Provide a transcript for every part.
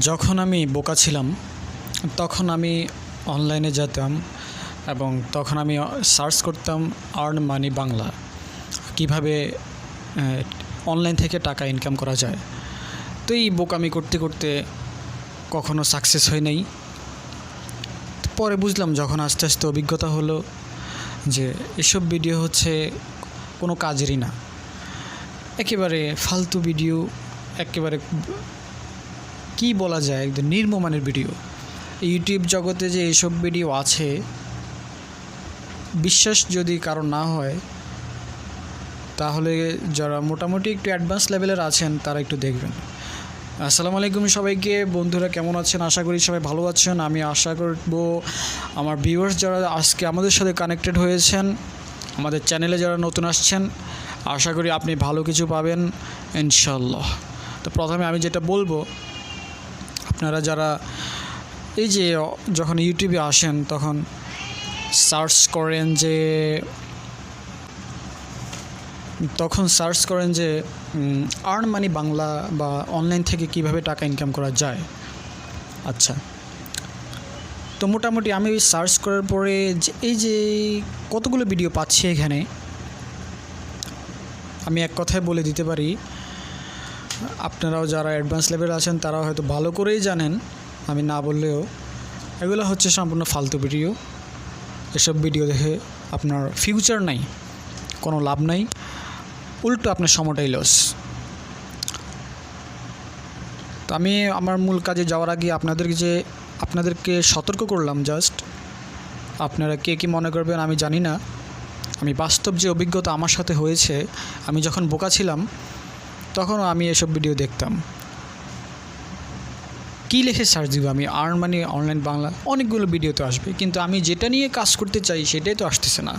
যখন আমি বোকা ছিলাম তখন আমি অনলাইনে যেতাম এবং তখন আমি সার্চ করতাম আর্ন মানি বাংলা, কিভাবে অনলাইন থেকে টাকা ইনকাম করা যায়। তো এই বোকামি করতে করতে কখনো সাকসেস হয় নাই। পরে বুঝলাম, যখন আস্তে আস্তে অভিজ্ঞতা হলো, যে এসব ভিডিও হচ্ছে কোনো কাজেরই না, একেবারে ফালতু ভিডিও, একেবারে কি বলা যায়, একদম নিম্নমানের ভিডিও। ইউটিউব জগতে যে এইসব ভিডিও আছে, বিশ্বাস যদি কারো না হয় তাহলে যারা মোটামুটি একটু অ্যাডভান্স লেভেলের আছেন তারা একটু দেখবেন। আসসালামু আলাইকুম সবাইকে, বন্ধুরা কেমন আছেন? আশা করি সবাই ভালো আছেন। আমি আশা করব আমার ভিউয়ার্স যারা আজকে আমাদের সাথে কানেক্টেড হয়েছেন, আমাদের চ্যানেলে যারা নতুন আসছেন, আশা করি আপনি ভালো কিছু পাবেন ইনশাল্লাহ। তো প্রথমে আমি যেটা বলবো, আপনারা যারা এই যে যখন ইউটিউবে আসেন তখন সার্চ করেন যে আর্ন মানি বাংলা বা অনলাইন থেকে কিভাবে টাকা ইনকাম করা যায়। আচ্ছা, তো মোটামুটি আমি সার্চ করার পরে এই যে কতগুলো ভিডিও পাচ্ছি এখানে, আমি এক কথায় বলে দিতে পারি, আপনারাও যারা অ্যাডভান্স লেভেল আছেন তারাও হয়তো ভালো করেই জানেন, আমি না বললেও। এগুলো হচ্ছে সম্পূর্ণ ফালতু ভিডিও। এসব ভিডিও দেখে আপনার ফিউচার নাই, কোনো লাভ নাই, উল্টো আপনার সময়টাই লস। তো আমি আমার মূল কাজে যাওয়ার আগে আপনাদেরকে সতর্ক করলাম, জাস্ট আপনারা কে কী মনে করবেন আমি জানি না। আমি বাস্তব যে অভিজ্ঞতা আমার সাথে হয়েছে, আমি যখন বোকা ছিলাম তখনও আমি এসব ভিডিও দেখতাম। কী লিখে সার্চ দিব আমি? আর্ন মানি অনলাইন বাংলা, অনেকগুলো ভিডিও তো আসবে, কিন্তু আমি যেটা নিয়ে কাজ করতে চাই সেটাই তো আসতেছে না।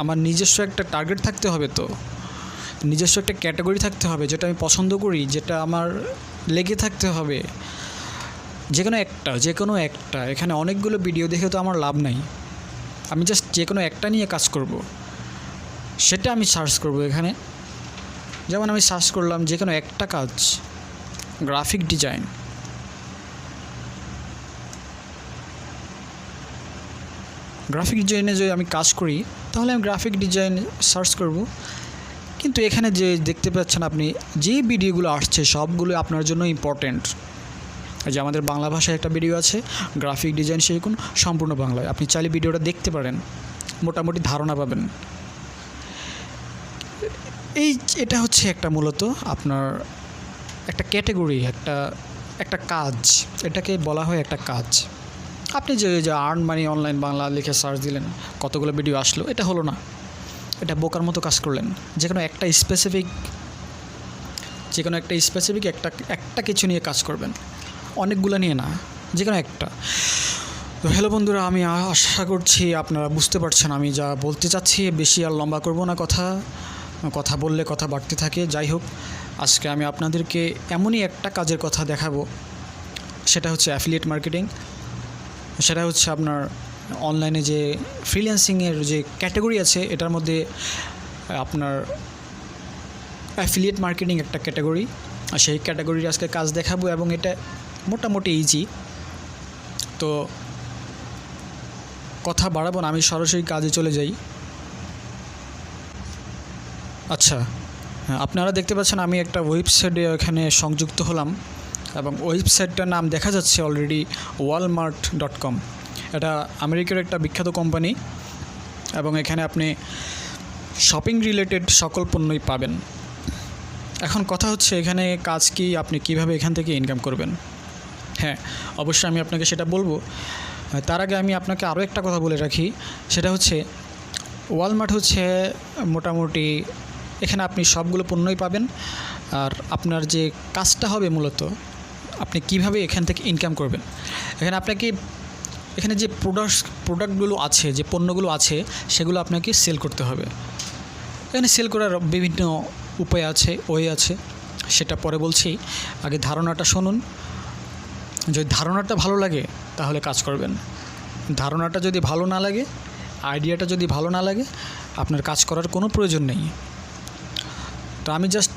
আমার নিজস্ব একটা টার্গেট থাকতে হবে, তো নিজস্ব একটা ক্যাটাগরি থাকতে হবে, যেটা আমি পছন্দ করি, যেটা আমার লেগে থাকতে হবে, যে কোনো একটা। এখানে অনেকগুলো ভিডিও দেখে তো আমার লাভ নাই। আমি জাস্ট যে কোনো একটা নিয়ে কাজ করব, সেটা আমি সার্চ করব এখানে। যেমন আমি সার্চ করলাম যে কোনো একটা কাজ, গ্রাফিক ডিজাইনে যদি আমি কাজ করি, তাহলে আমি গ্রাফিক ডিজাইন সার্চ করব। কিন্তু এখানে যে দেখতে পাচ্ছেন আপনি, যে ভিডিওগুলো আসছে সবগুলো আপনার জন্য ইম্পর্ট্যান্ট। যে আমাদের বাংলা ভাষায় একটা ভিডিও আছে, গ্রাফিক ডিজাইন শিখুন সম্পূর্ণ বাংলায়। আপনি চাইলে ভিডিওটা দেখতে পারেন, মোটামুটি ধারণা পাবেন। এটা হচ্ছে একটা মূলত আপনার একটা ক্যাটাগরি, একটা কাজ, এটাকে বলা হয় একটা কাজ। আপনি যে আর্ন মানি অনলাইন বাংলা লিখে সার্চ দিলেন, কতগুলো ভিডিও আসলো, এটা হলো না, এটা বোকার মতো কাজ করলেন। যে কোনো একটা স্পেসিফিক একটা কিছু নিয়ে কাজ করবেন, অনেকগুলো নিয়ে না, যে কোনো একটা। তো হ্যালো বন্ধুরা, আমি আশা করছি আপনারা বুঝতে পারছেন আমি যা বলতে চাচ্ছি। বেশি আর লম্বা করব না, কথা বললে কথা বাড়তে থাকে। যাই হোক, আজকে আমি আপনাদেরকে এমনই একটা কাজের কথা দেখাবো, সেটা হচ্ছে অ্যাফিলিয়েট মার্কেটিং। সেটা হচ্ছে আপনার অনলাইনে যে ফ্রিল্যান্সিংয়ের যে ক্যাটাগরি আছে, এটার মধ্যে আপনার অ্যাফিলিয়েট মার্কেটিং একটা ক্যাটাগরি। আর সেই ক্যাটাগরির আজকে কাজ দেখাবো, এবং এটা মোটামুটি ইজি। তো কথা বাড়াবো না, আমি সরাসরি কাজে চলে যাই। আচ্ছা, আপনারা দেখতে পাচ্ছেন আমি একটা ওয়েবসাইটে এখানে সংযুক্ত হলাম, এবং ওয়েবসাইটটার নাম দেখা যাচ্ছে অলরেডি walmart.com। এটা আমেরিকার একটা বিখ্যাত কোম্পানি, এবং এখানে আপনি শপিং রিলেটেড সকল পণ্যই পাবেন। এখন কথা হচ্ছে এখানে কাজ কি, আপনি কিভাবে এখান থেকে ইনকাম করবেন। হ্যাঁ, অবশ্যই আমি আপনাকে সেটা বলবো। তার আগে আমি আপনাকে আরও একটা কথা বলে রাখি, সেটা হচ্ছে ওয়ালমার্ট হচ্ছে মোটামুটি এখানে আপনি সবগুলো পণ্যই পাবেন। আর আপনার যে কাজটা হবে মূলত, আপনি কিভাবে এখান থেকে ইনকাম করবেন। এখানে যে প্রোডাক্টগুলো আছে, যে পণ্যগুলো আছে, সেগুলো আপনাকে সেল করতে হবে। এখানে সেল করার বিভিন্ন উপায় আছে, ওয়ে আছে, সেটা পরে বলছি। আগে ধারণাটা শুনুন। যদি ধারণাটা ভালো লাগে তাহলে কাজ করবেন। ধারণাটা যদি ভালো না লাগে, আইডিয়াটা যদি ভালো না লাগে, আপনার কাজ করার কোনো প্রয়োজন নেই। তো আমি জাস্ট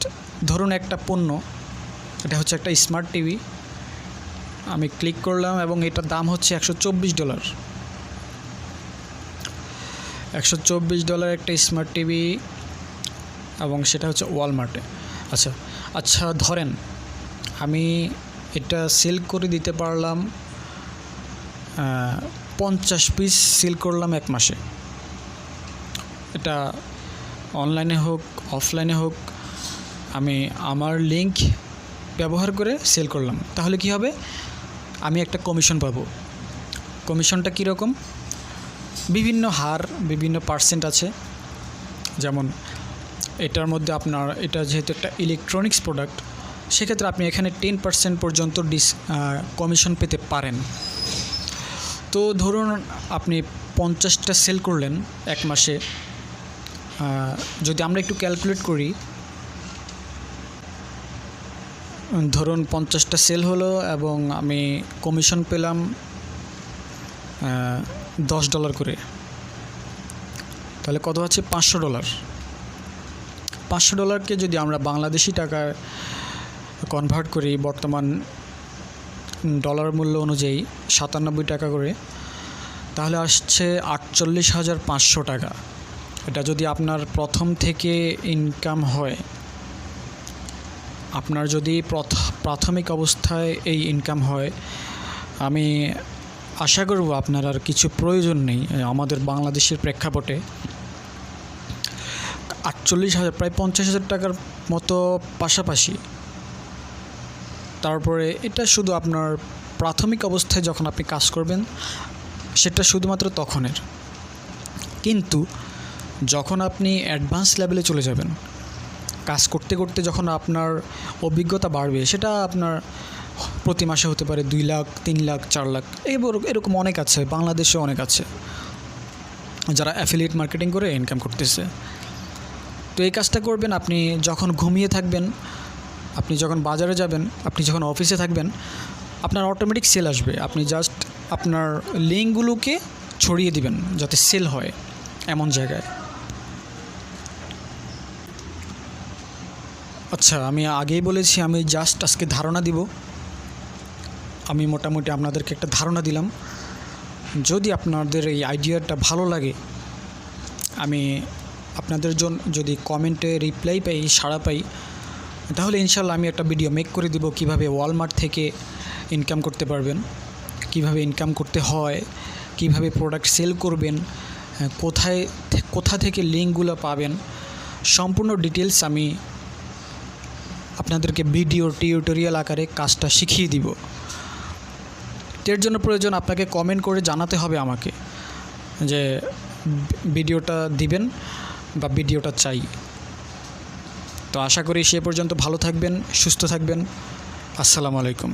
ধরুন একটা পণ্য, এটা হচ্ছে একটা স্মার্ট টিভি। আমি ক্লিক করলাম এবং এটার দাম হচ্ছে $124। $124 একটা স্মার্ট টিভি, এবং সেটা হচ্ছে ওয়ালমার্টে। আচ্ছা আচ্ছা ধরেন আমি এটা সেল করে দিতে পারলাম 50 পিস সেল করলাম 1 মাসে। এটা অনলাইনে হোক অফলাইনে হোক, আমি আমার লিঙ্ক ব্যবহার করে সেল করলাম, তাহলে কি হবে? আমি একটা কমিশন পাবো। কমিশনটা কীরকম? বিভিন্ন হার, বিভিন্ন পার্সেন্ট আছে। যেমন এটার মধ্যে আপনার, এটা যেহেতু একটা ইলেকট্রনিক্স প্রোডাক্ট, সেক্ষেত্রে আপনি এখানে 10% পর্যন্ত কমিশন পেতে পারেন। তো ধরুন আপনি 50টা সেল করলেন 1 মাসে। যদি আমরা একটু ক্যালকুলেট করি, ধরুন 50টা সেল হলো এবং আমি কমিশন পেলাম $10 করে, তাহলে কত হচ্ছে? $500। $500কে যদি আমরা বাংলাদেশি টাকায় কনভার্ট করি, বর্তমান ডলার মূল্য অনুযায়ী 97 টাকা করে, তাহলে আসছে 48,500 টাকা। এটা যদি আপনার প্রথম থেকে ইনকাম হয়, আপনার যদি প্রাথমিক অবস্থায় এই ইনকাম হয়, আমি আশা করব আপনার আর কিছু প্রয়োজন নেই আমাদের বাংলাদেশের প্রেক্ষাপটে। 48,000, প্রায় 50,000 টাকার মতো পাশাপাশি। তারপরে এটা শুধু আপনার প্রাথমিক অবস্থায় যখন আপনি কাজ করবেন, সেটা শুধুমাত্র তখনের। কিন্তু যখন আপনি অ্যাডভান্স লেভেলে চলে যাবেন, কাজ করতে করতে যখন আপনার অভিজ্ঞতা বাড়বে, সেটা আপনার প্রতি মাসে হতে পারে 2 লাখ, 3 লাখ, 4 লাখ, এরকম অনেক আছে, বাংলাদেশে অনেক আছে যারা অ্যাফিলিয়েট মার্কেটিং করে ইনকাম করতেছে। তো এই কাজটা করবেন আপনি যখন ঘুমিয়ে থাকবেন, আপনি যখন বাজারে যাবেন, আপনি যখন অফিসে থাকবেন, আপনার অটোমেটিক সেল আসবে। আপনি জাস্ট আপনার লিঙ্কগুলোকে ছড়িয়ে দিবেন যাতে সেল হয় এমন জায়গায়। আচ্ছা, আমি আগেই বলেছি আমি জাস্ট আজকে ধারণা দিব। আমি মোটামুটি আপনাদেরকে একটা ধারণা দিলাম। যদি আপনাদের এই আইডিয়াটা ভালো লাগে, আমি আপনাদের জন্য যদি কমেন্টে রিপ্লাই পাই, সাড়া পাই, তাহলে ইনশাল্লাহ আমি একটা ভিডিও মেক করে দিব কিভাবে ওয়ালমার্ট থেকে ইনকাম করতে পারবেন, কিভাবে ইনকাম করতে হয়, কিভাবে প্রোডাক্ট সেল করবেন, কোথা থেকে লিঙ্কগুলো পাবেন, সম্পূর্ণ ডিটেলস আমি আপনাদেরকে ভিডিও টিউটোরিয়াল আকারে কাজটা শিখিয়ে দিব। এর জন্য প্রয়োজন আপনাকে কমেন্ট করে জানাতে হবে আমাকে যে ভিডিওটা দিবেন বা ভিডিওটা চাই। তো আশা করি সে পর্যন্ত ভালো থাকবেন, সুস্থ থাকবেন। আসসালামু আলাইকুম।